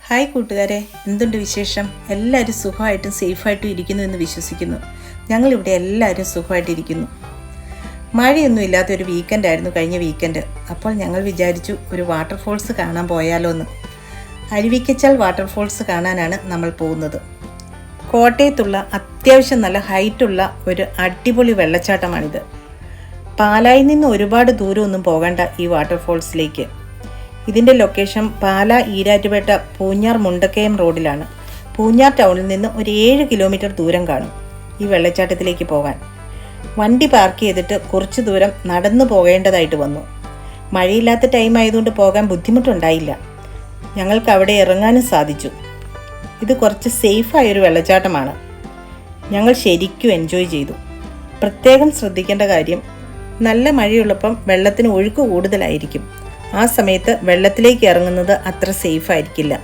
Hi കൂട്ടുകാരെ, എന്തുണ്ട് വിശേഷം? എല്ലാവരും സുഖമായിട്ടും സേഫായിട്ടും ഇരിക്കുന്നു എന്ന് വിശ്വസിക്കുന്നു. ഞങ്ങളിവിടെ എല്ലാവരും സുഖമായിട്ടിരിക്കുന്നു. മഴയൊന്നും ഇല്ലാത്തൊരു വീക്കെൻഡായിരുന്നു കഴിഞ്ഞ വീക്കെൻഡ്. അപ്പോൾ ഞങ്ങൾ വിചാരിച്ചു ഒരു വാട്ടർഫോൾസ് കാണാൻ പോയാലോ എന്ന്. അരുവിക്കച്ചാൽ വാട്ടർഫോൾസ് കാണാനാണ് നമ്മൾ പോകുന്നത്. കോട്ടയത്തുള്ള അത്യാവശ്യം നല്ല ഹൈറ്റുള്ള ഒരു അടിപൊളി വെള്ളച്ചാട്ടമാണിത്. പാലായിൽ നിന്ന് ഒരുപാട് ദൂരമൊന്നും പോകണ്ട ഈ വാട്ടർഫോൾസിലേക്ക്. ഇതിൻ്റെ ലൊക്കേഷൻ പാലാ ഈരാറ്റുപേട്ട പൂഞ്ഞാർ മുണ്ടക്കയം റോഡിലാണ്. പൂഞ്ഞാർ ടൗണിൽ നിന്ന് ഒരു 7 കിലോമീറ്റർ ദൂരം കാണും ഈ വെള്ളച്ചാട്ടത്തിലേക്ക് പോകാൻ. വണ്ടി പാർക്ക് ചെയ്തിട്ട് കുറച്ച് ദൂരം നടന്നു പോകേണ്ടതായിട്ട് വന്നു. മഴയില്ലാത്ത ടൈം ആയതുകൊണ്ട് പോകാൻ ബുദ്ധിമുട്ടുണ്ടായില്ല. ഞങ്ങൾക്ക് അവിടെ ഇറങ്ങാനും സാധിച്ചു. ഇത് കുറച്ച് സേഫായൊരു വെള്ളച്ചാട്ടമാണ്. ഞങ്ങൾ ശരിക്കും എൻജോയ് ചെയ്തു. പ്രത്യേകം ശ്രദ്ധിക്കേണ്ട കാര്യം, നല്ല മഴയുള്ളപ്പം വെള്ളത്തിന് ഒഴുക്ക് കൂടുതലായിരിക്കും. ആ സമയത്ത് വെള്ളത്തിലേക്ക് ഇറങ്ങുന്നത് അത്ര സേഫ് ആയിരിക്കില്ല.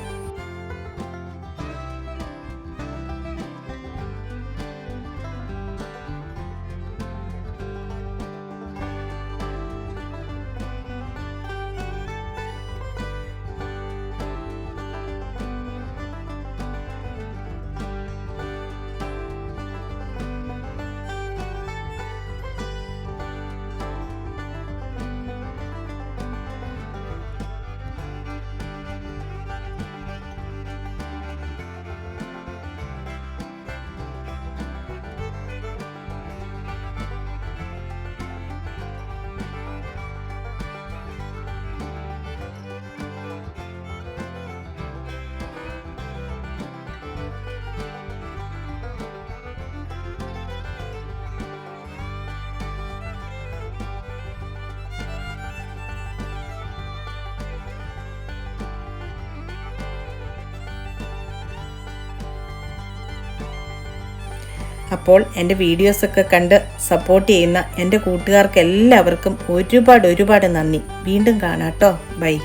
അപ്പോൾ എൻ്റെ വീഡിയോസൊക്കെ കണ്ട് സപ്പോർട്ട് ചെയ്യുന്ന എൻ്റെ കൂട്ടുകാർക്ക് എല്ലാവർക്കും ഒരുപാട് നന്ദി. വീണ്ടും കാണാം കേട്ടോ. ബൈ.